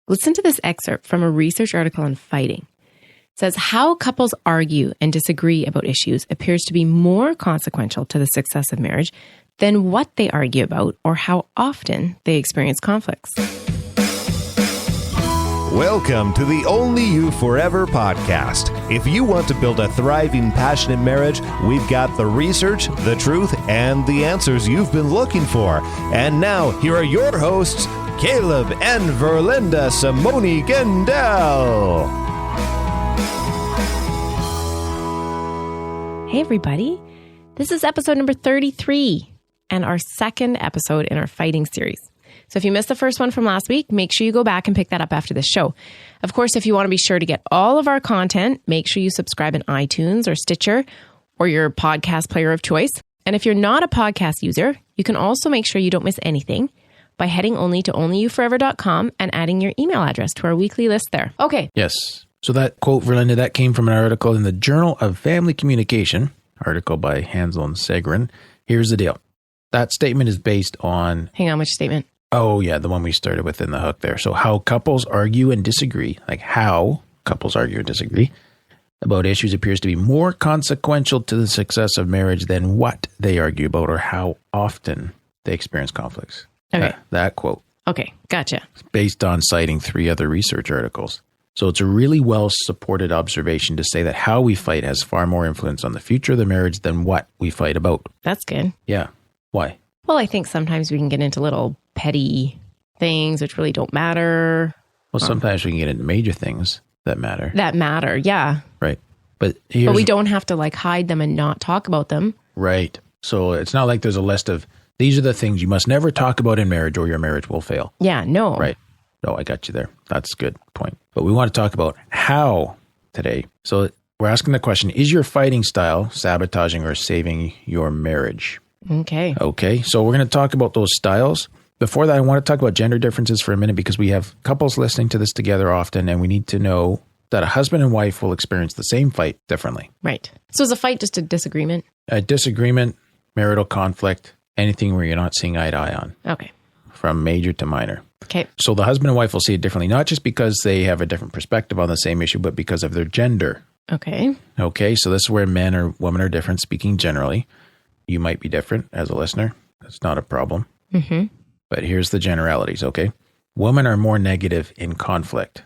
Listen to this excerpt from a research article on fighting. It says, how couples argue and disagree about issues appears to be more consequential to the success of marriage than what they argue about or how often they experience conflicts. Welcome to the Only You Forever podcast. If you want to build a thriving, passionate marriage, we've got the research, the truth, and the answers you've been looking for. And now, here are your hosts, Caleb and Verlinda Simone Gendel. Hey, everybody. This is episode number 33 and our second episode in our fighting series. So if you missed the first one from last week, make sure you go back and pick that up after this show. Of course, if you want to be sure to get all of our content, make sure you subscribe in iTunes or Stitcher or your podcast player of choice. And if you're not a podcast user, you can also make sure you don't miss anything by heading only to onlyyouforever.com and adding your email address to our weekly list there. Okay. Yes. So that quote, Verlinda, that came from an article in the Journal of Family Communication, article by Hanzal and Segrin. Here's the deal. That statement is based on... Hang on, which statement? Oh, yeah, the one we started with in the hook there. So how couples argue and disagree, like how couples argue and disagree about issues appears to be more consequential to the success of marriage than what they argue about or how often they experience conflicts. Okay. That quote. Okay, gotcha. It's based on citing 3 other research articles. So it's a really well-supported observation to say that how we fight has far more influence on the future of the marriage than what we fight about. That's good. Yeah. Why? Well, I think sometimes we can get into little petty things which really don't matter. Well, sometimes we can get into major things that matter. That matter, yeah. Right. But we don't have to like hide them and not talk about them. Right. So it's not like there's a list of, these are the things you must never talk about in marriage or your marriage will fail. Yeah, no. Right. No, I got you there. That's a good point. But we want to talk about how today. So we're asking the question, is your fighting style sabotaging or saving your marriage? Okay. Okay. So we're going to talk about those styles. Before that, I want to talk about gender differences for a minute because we have couples listening to this together often, and we need to know that a husband and wife will experience the same fight differently. Right. So is a fight just a disagreement? A disagreement, marital conflict, anything where you're not seeing eye to eye on. Okay. From major to minor. Okay. So the husband and wife will see it differently, not just because they have a different perspective on the same issue, but because of their gender. Okay. Okay. So this is where men or women are different, speaking generally. You might be different as a listener. That's not a problem. Mm-hmm. But here's the generalities, okay? Women are more negative in conflict.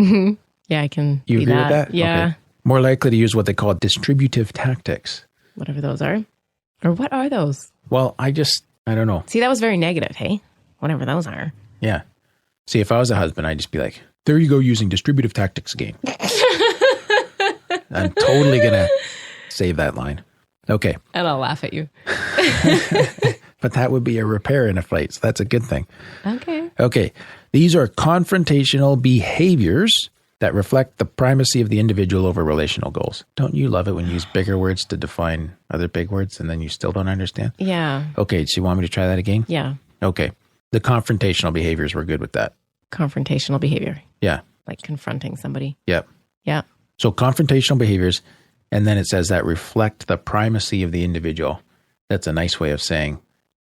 Mm-hmm. Yeah, I can You see agree that. with that? Yeah. Okay. More likely to use what they call distributive tactics. Whatever those are. Or what are those? Well, I don't know. See, that was very negative, hey? Whatever those are. Yeah. See, if I was a husband, I'd just be like, there you go, using distributive tactics again. I'm totally going to save that line. Okay. And I'll laugh at you. But that would be a repair in a fight, so that's a good thing. Okay. Okay. These are confrontational behaviors that reflect the primacy of the individual over relational goals. Don't you love it when you use bigger words to define other big words and then you still don't understand? Yeah. Okay. So you want me to try that again? Yeah. Okay. The confrontational behaviors, we're good with that. Confrontational behavior. Yeah. Like confronting somebody. Yep. Yeah. So confrontational behaviors, and then it says that reflect the primacy of the individual. That's a nice way of saying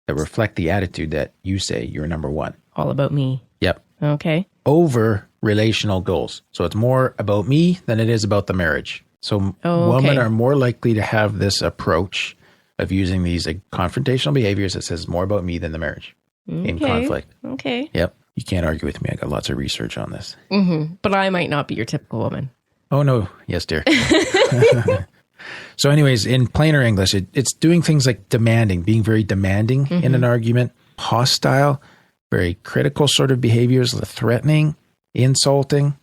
that reflect the attitude that you say you're number one. All about me. Yep. Okay. Over relational goals. So it's more about me than it is about the marriage. So women are more likely to have this approach of using these confrontational behaviors that says more about me than the marriage in conflict. Okay. Yep. You can't argue with me. I got lots of research on this. Mm-hmm. But I might not be your typical woman. Oh, no. Yes, dear. So anyways, in plainer English, it's doing things like demanding, being very demanding in an argument, hostile, very critical sort of behaviors, threatening, insulting,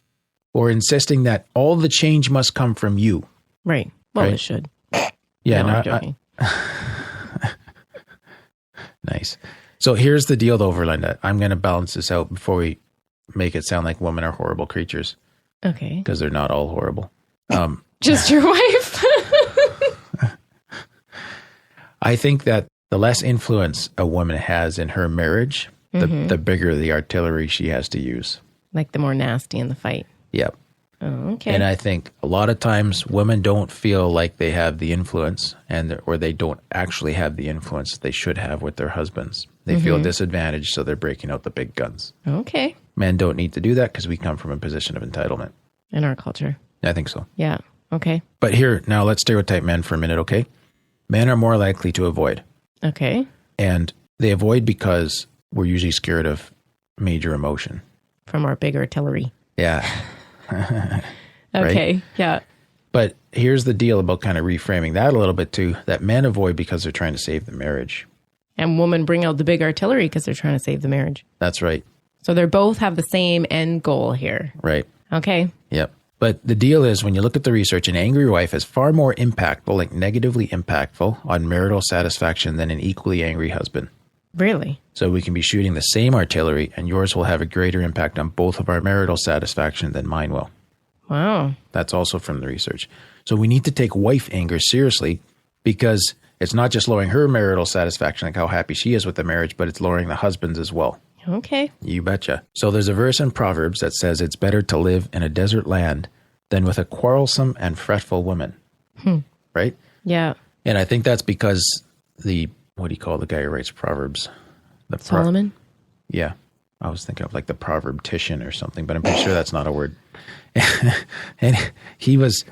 or insisting that all the change must come from you. Right. Well, Right? it should. Yeah. No, I'm joking. Nice. So here's the deal though, Verlinda. I'm going to balance this out before we make it sound like women are horrible creatures. Okay. Because they're not all horrible. Just your wife? I think that the less influence a woman has in her marriage, the bigger the artillery she has to use. Like the more nasty in the fight. Yep. Oh, okay. And I think a lot of times women don't feel like they have the influence or they don't actually have the influence they should have with their husbands. They feel disadvantaged, so they're breaking out the big guns. Okay. Men don't need to do that because we come from a position of entitlement. In our culture. I think so. Yeah. Okay. But here, now let's stereotype men for a minute, okay? Men are more likely to avoid. Okay. And they avoid because we're usually scared of major emotion. From our big artillery. Yeah. Okay. Right? Yeah. But here's the deal about kind of reframing that a little bit too, that men avoid because they're trying to save the marriage. And women bring out the big artillery because they're trying to save the marriage. That's right. So they both have the same end goal here. Right. Okay. Yep. But the deal is when you look at the research, an angry wife is far more impactful, like negatively impactful on marital satisfaction than an equally angry husband. Really? So we can be shooting the same artillery and yours will have a greater impact on both of our marital satisfaction than mine will. Wow. That's also from the research. So we need to take wife anger seriously because it's not just lowering her marital satisfaction, like how happy she is with the marriage, but it's lowering the husband's as well. Okay. You betcha. So there's a verse in Proverbs that says it's better to live in a desert land than with a quarrelsome and fretful woman. Right? Yeah. And I think that's because what do you call the guy who writes Proverbs? Solomon? Yeah. I was thinking of like the proverbtician or something, but I'm pretty sure that's not a word. And he was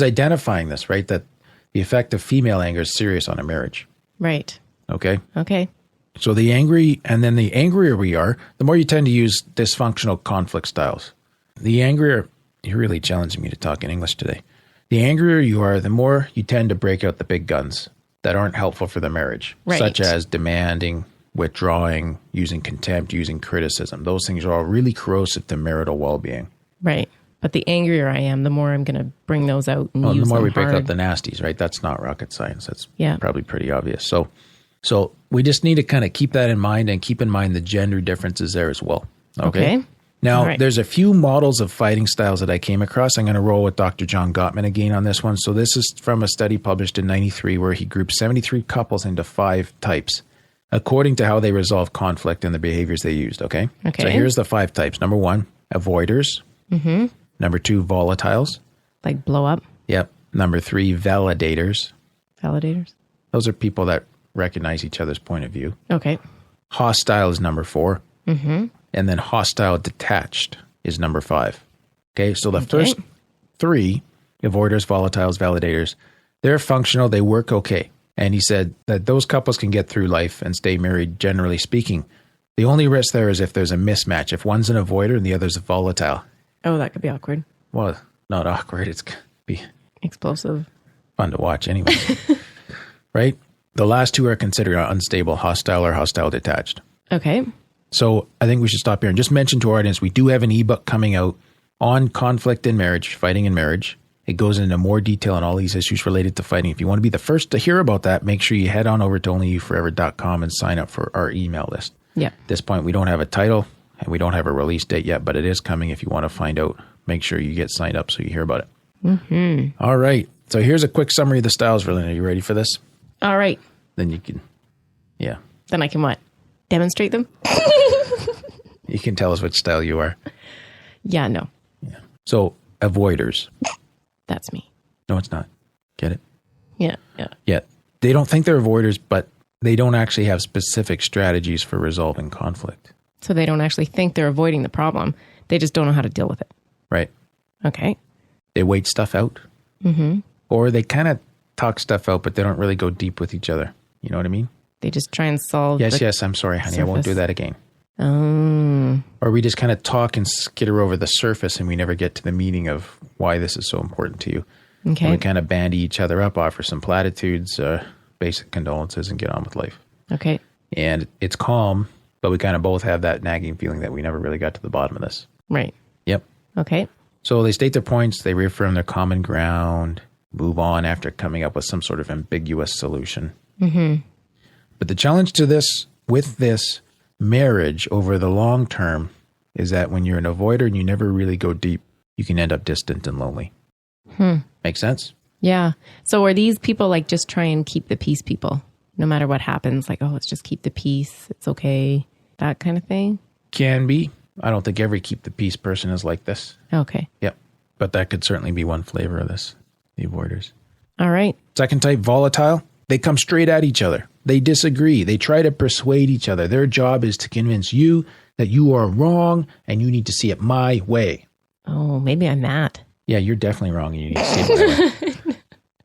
identifying this, right? That the effect of female anger is serious on a marriage. Right. Okay. Okay. So the angrier we are, the more you tend to use dysfunctional conflict styles. The angrier, you're really challenging me to talk in English today. The angrier you are, the more you tend to break out the big guns that aren't helpful for the marriage, right. Such as demanding, withdrawing, using contempt, using criticism. Those things are all really corrosive to marital well-being. Right. But the angrier I am, the more I'm going to bring those out and use them. The more we hard. break out the nasties, right? That's not rocket science. That's probably pretty obvious. So we just need to kind of keep that in mind and keep in mind the gender differences there as well. Okay. Now, There's a few models of fighting styles that I came across. I'm going to roll with Dr. John Gottman again on this one. So this is from a study published in 93 where he grouped 73 couples into 5 types according to how they resolve conflict and the behaviors they used. Okay. So here's the 5 types. Number 1, avoiders. Mm-hmm. Number 2, volatiles. Like blow up. Yep. Number 3, validators. Validators. Those are people that recognize each other's point of view. Okay. Hostile is number 4. Mm-hmm. And then hostile detached is number 5. Okay. So the first 3, avoiders, volatiles, validators, they're functional. They work okay. And he said that those couples can get through life and stay married, generally speaking. The only risk there is if there's a mismatch. If one's an avoider and the other's a volatile. Oh, that could be awkward. Well, not awkward. It's going to be explosive. Fun to watch anyway. Right? The last 2 are considered unstable, hostile or hostile detached. Okay. So I think we should stop here and just mention to our audience, we do have an ebook coming out on conflict in marriage, fighting in marriage. It goes into more detail on all these issues related to fighting. If you want to be the first to hear about that, make sure you head on over to onlyyouforever.com and sign up for our email list. Yeah. At this point, we don't have a title and we don't have a release date yet, but it is coming. If you want to find out, make sure you get signed up so you hear about it. Mm-hmm. All right. So here's a quick summary of the styles, Verlyn. Are you ready for this? All right. Then you can, Then I can what? Demonstrate them? You can tell us which style you are. Yeah, no. Yeah. So avoiders. That's me. No, it's not. Get it? Yeah. Yeah. They don't think they're avoiders, but they don't actually have specific strategies for resolving conflict. So they don't actually think they're avoiding the problem. They just don't know how to deal with it. Right. Okay. They wait stuff out. Mm-hmm. Or they kind of talk stuff out, but they don't really go deep with each other. You know what I mean? They just try and solve. Yes, I'm sorry, honey. surface. I won't do that again. Oh. Or we just kind of talk and skitter over the surface and we never get to the meaning of why this is so important to you. Okay. And we kind of bandy each other up, offer some platitudes, basic condolences, and get on with life. Okay. And it's calm, but we kind of both have that nagging feeling that we never really got to the bottom of this. Right. Yep. Okay. So they state their points, they reaffirm their common ground, move on after coming up with some sort of ambiguous solution. Mm-hmm. But the challenge to this, with this marriage over the long term, is that when you're an avoider and you never really go deep, you can end up distant and lonely. Make sense? Yeah. So are these people like just try and keep the peace people, no matter what happens? Like, oh, let's just keep the peace. It's okay. That kind of thing? Can be. I don't think every keep the peace person is like this. Okay. Yep. But that could certainly be one flavor of this, the avoiders. All right. Second type, volatile. They come straight at each other. They disagree. They try to persuade each other. Their job is to convince you that you are wrong and you need to see it my way. Oh, maybe I'm that. Yeah, you're definitely wrong and you need to see it my way.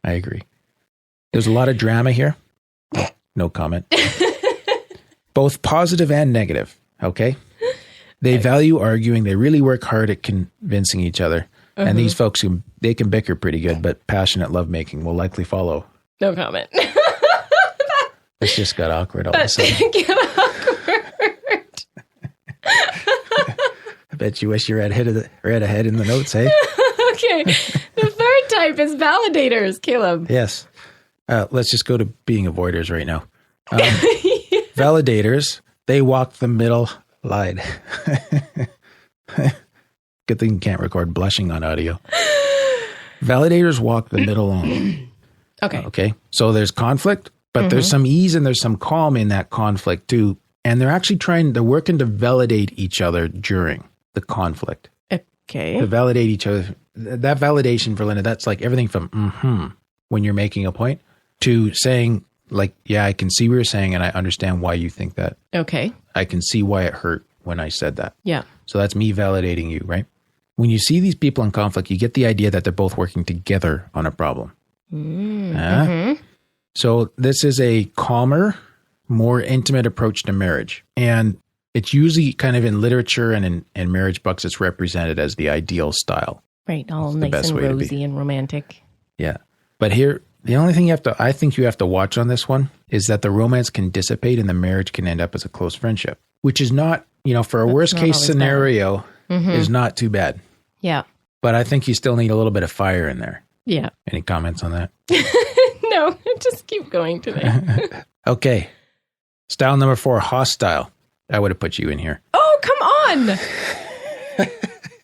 I agree. There's a lot of drama here. No comment. Both positive and negative. Okay. They value arguing. They really work hard at convincing each other. And these folks, they can bicker pretty good, but passionate lovemaking will likely follow. No comment. This just got awkward all of a sudden. I bet you wish you read ahead in the notes, hey? Okay. The third type is validators, Caleb. Yes. Let's just go to being avoiders right now. Validators, they walk the middle line. Good thing you can't record blushing on audio. Validators walk the middle line. Okay. So there's conflict, but there's some ease and there's some calm in that conflict too. And they're actually they're working to validate each other during the conflict. Okay. To validate each other. That validation for Linda, that's like everything from when you're making a point to saying like, yeah, I can see what you're saying and I understand why you think that. Okay. I can see why it hurt when I said that. Yeah. So that's me validating you, right? When you see these people in conflict, you get the idea that they're both working together on a problem. So this is a calmer, more intimate approach to marriage. And it's usually kind of in literature and in marriage books, it's represented as the ideal style. Right. All It's the nice best and way to be. rosy and romantic. Yeah. But here, the only thing I think you have to watch on this one is that the romance can dissipate and the marriage can end up as a close friendship, which is not, for a worst case scenario, is not too bad. Yeah. But I think you still need a little bit of fire in there. Yeah. Any comments on that? No, just keep going today. Okay. Style number 4, hostile. I would have put you in here. Oh, come on.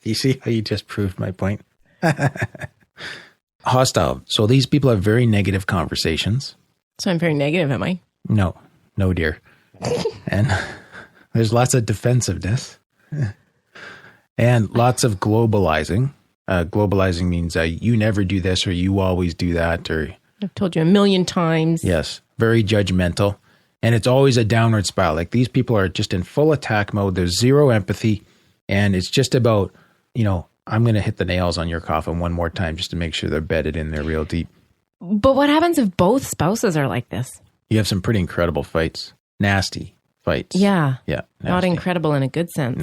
You see how you just proved my point? Hostile. So these people have very negative conversations. So I'm very negative, am I? No, dear. And there's lots of defensiveness and lots of globalizing. Globalizing means you never do this or you always do that, or I've told you a million times. yes, very judgmental. And it's always a downward spiral. Like these people are just in full attack mode. There's zero empathy. And it's just about, I'm going to hit the nails on your coffin one more time just to make sure they're bedded in there real deep. But what happens if both spouses are like this? You have some pretty incredible fights. Nasty fights. Yeah. Yeah. Not nasty. incredible in a good sense.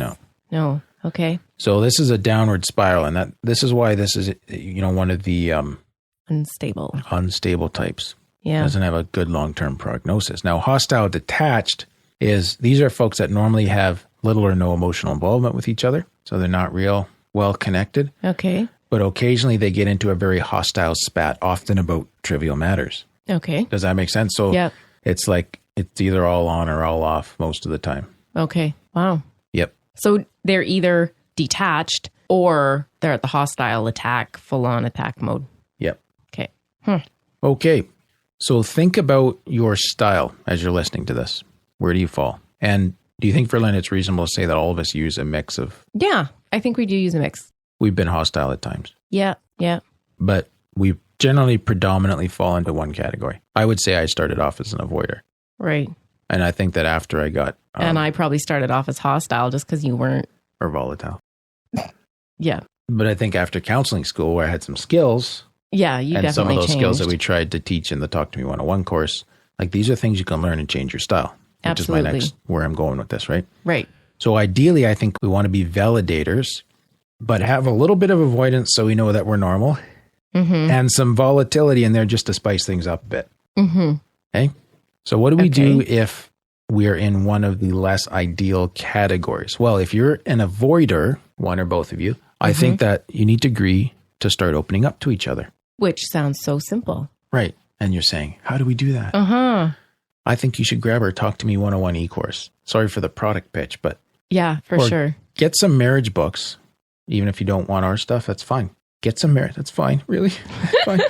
No. Okay. So this is a downward spiral. And this is why this is, one of the unstable types. Yeah. Doesn't have a good long-term prognosis. Now, hostile detached these are folks that normally have little or no emotional involvement with each other. So they're not real well connected. Okay. But occasionally they get into a very hostile spat, often about trivial matters. Okay. Does that make sense? So Yep. it's like it's either all on or all off most of the time. Okay. Wow. Yep. So they're either detached or they're at the hostile attack, full-on attack mode. Yep. Okay. Okay. So think about your style as you're listening to this. Where do you fall? And do you think, Verlyn, it's reasonable to say that all of us use a mix of... Yeah, I think we do use a mix. We've been hostile at times. Yeah. But we generally predominantly fall into one category. I would say I started off as an avoider. Right. And I think that after I got... and I probably started off as hostile just because you weren't... Or volatile. Yeah. But I think after counseling school where I had some skills... Yeah, you and definitely some of those changed. skills that we tried to teach in the Talk to Me 101 course, like these are things you can learn and change your style. Which Absolutely. is my next, where I'm going with this, right? Right. So ideally, I think we want to be validators, but have a little bit of avoidance so we know that we're normal and some volatility in there just to spice things up a bit. Okay? So what do we do if we're in one of the less ideal categories? Well, if you're an avoider, one or both of you, I think that you need to agree to start opening up to each other. Which sounds so simple. Right. And you're saying, how do we do that? I think you should grab our Talk to Me 101 e-course. Sorry for the product pitch, but... Yeah, for sure. Get some marriage books. Even if you don't want our stuff, that's fine. Get some marriage. That's fine. Really? Fine.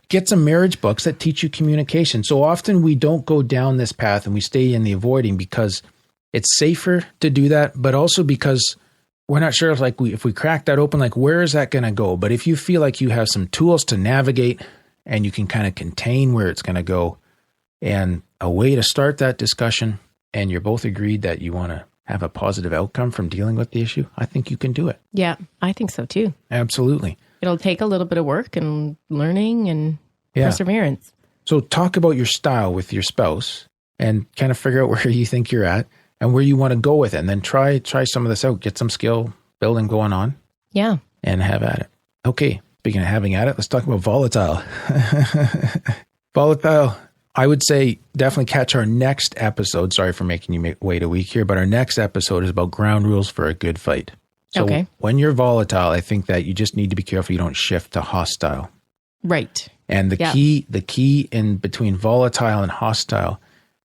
Get some marriage books that teach you communication. So often we don't go down this path and we stay in the avoiding because it's safer to do that, but also because we're not sure if we crack that open, like where is that going to go? But if you feel like you have some tools to navigate and you can kind of contain where it's going to go and a way to start that discussion and you're both agreed that you want to have a positive outcome from dealing with the issue, I think you can do it. Yeah, I think so too. Absolutely. It'll take a little bit of work and learning and perseverance. So talk about your style with your spouse and kind of figure out where you think you're at and where you want to go with it. And then try some of this out. Get some skill building going on. Yeah. And have at it. Okay. Speaking of having at it, let's talk about volatile. Volatile, I would say definitely catch our next episode. Sorry for making you wait a week here, but our next episode is about ground rules for a good fight. So when you're volatile, I think that you just need to be careful you don't shift to hostile. Right. And the key in between volatile and hostile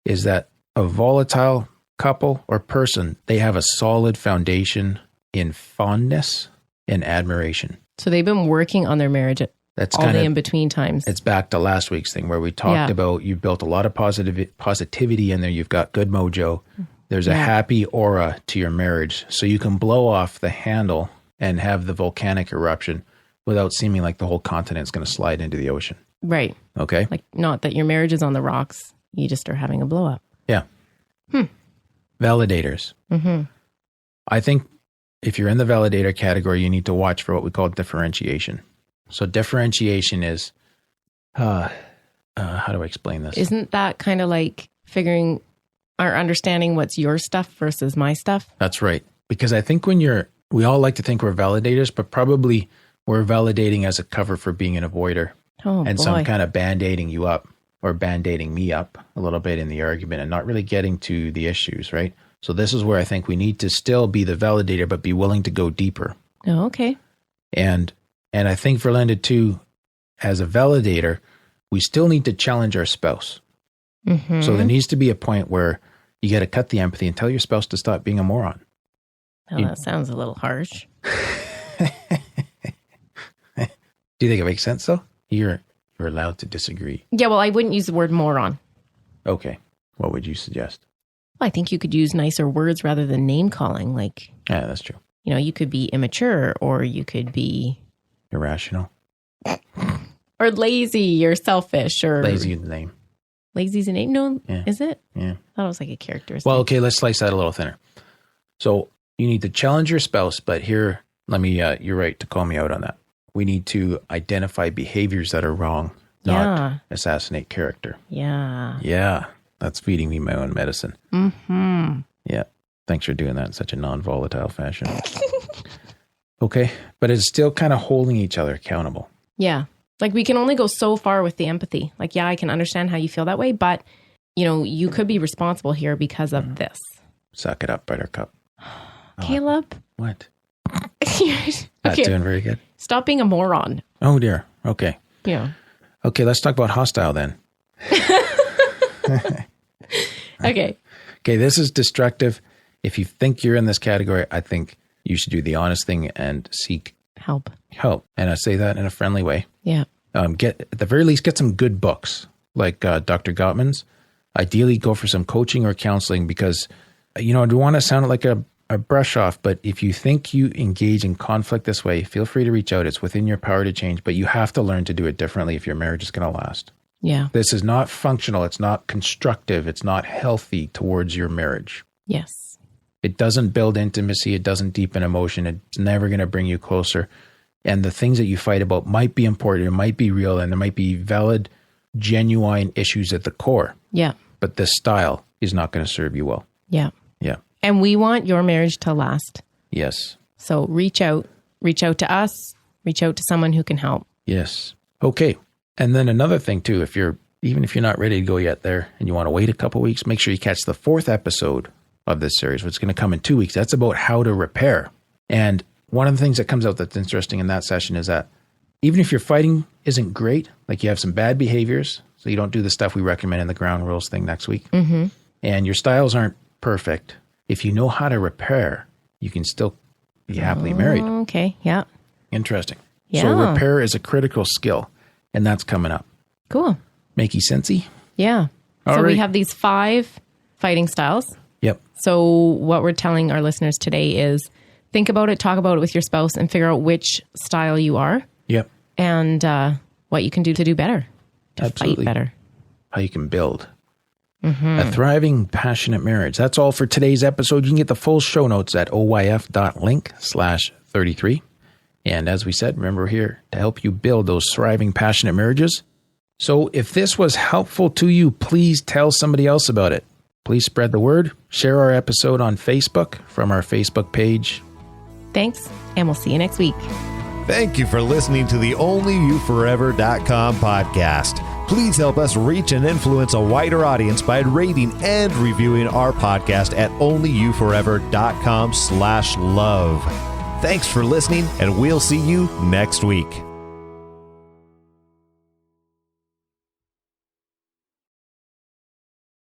is that a volatile couple or person, they have a solid foundation in fondness and admiration. So they've been working on their marriage at all the in-between times. It's back to last week's thing where we talked about you built a lot of positivity in there. You've got good mojo. There's a happy aura to your marriage. So you can blow off the handle and have the volcanic eruption without seeming like the whole continent's going to slide into the ocean. Right. Okay. Like not that your marriage is on the rocks. You just are having a blow up. Yeah. Validators. Mm-hmm. I think if you're in the validator category, you need to watch for what we call differentiation. So differentiation is, how do I explain this? Isn't that kind of like figuring or understanding what's your stuff versus my stuff? That's right. Because I think we all like to think we're validators, but probably we're validating as a cover for being an avoider. Oh, and some kind of band-aiding you up or band-aiding me up a little bit in the argument and not really getting to the issues, right? So this is where I think we need to still be the validator, but be willing to go deeper. Oh, okay. And I think for Linda too, as a validator, we still need to challenge our spouse. Mm-hmm. So there needs to be a point where you got to cut the empathy and tell your spouse to stop being a moron. Oh, that sounds a little harsh. Do you think it makes sense though? You're allowed to disagree. Yeah, well, I wouldn't use the word moron. Okay. What would you suggest? Well, I think you could use nicer words rather than name calling. Like, yeah, that's true. You know, you could be immature or you could be irrational or lazy or selfish or lazy is the name. Lazy's a name? No, is it? Yeah. I thought it was like a characteristic. Well, okay, let's slice that a little thinner. So you need to challenge your spouse, but here, let me, you're right to call me out on that. We need to identify behaviors that are wrong, not assassinate character. Yeah. Yeah. That's feeding me my own medicine. Mm-hmm. Yeah. Thanks for doing that in such a non-volatile fashion. Okay. But it's still kind of holding each other accountable. Yeah. Like we can only go so far with the empathy. Like, yeah, I can understand how you feel that way, but you know, you could be responsible here because of this. Suck it up, buttercup. Caleb. What? Okay. Not doing very good. Stop being a moron. Oh dear. Okay. Yeah. Okay, let's talk about hostile then. Okay. Okay, this is destructive. If you think you're in this category, I think you should do the honest thing and seek help. And I say that in a friendly way. Yeah. At the very least, get some good books like Dr. Gottman's. Ideally, go for some coaching or counseling because, you know, I don't want to sound like a brush off, but if you think you engage in conflict this way, feel free to reach out. It's within your power to change, but you have to learn to do it differently if your marriage is going to last. Yeah. This is not functional. It's not constructive. It's not healthy towards your marriage. Yes. It doesn't build intimacy. It doesn't deepen emotion. It's never going to bring you closer. And the things that you fight about might be important. It might be real. And there might be valid, genuine issues at the core. Yeah. But this style is not going to serve you well. Yeah. Yeah. And we want your marriage to last. Yes. So reach out to us, reach out to someone who can help. Yes. Okay. And then another thing too, even if you're not ready to go yet there and you want to wait a couple weeks, make sure you catch the 4th episode of this series, which is going to come in 2 weeks. That's about how to repair. And one of the things that comes out that's interesting in that session is that even if your fighting isn't great, like you have some bad behaviors, so you don't do the stuff we recommend in the ground rules thing next week, and your styles aren't perfect, if you know how to repair, you can still be happily married. Okay. Yeah. Interesting. Yeah. So repair is a critical skill, and that's coming up. Cool. Makey sensey? Yeah. All so right. we have these 5 fighting styles. Yep. So what we're telling our listeners today is think about it, talk about it with your spouse, and figure out which style you are. Yep. And what you can do to do better, to Absolutely. fight better. How you can build. A thriving, passionate marriage. That's all for today's episode. You can get the full show notes at oyf.link/33. And as we said, remember, we're here to help you build those thriving, passionate marriages. So if this was helpful to you, please tell somebody else about it. Please spread the word. Share our episode on Facebook from our Facebook page. Thanks, and we'll see you next week. Thank you for listening to the OnlyYouForever.com podcast. Please help us reach and influence a wider audience by rating and reviewing our podcast at OnlyYouForever.com/love. Thanks for listening, and we'll see you next week.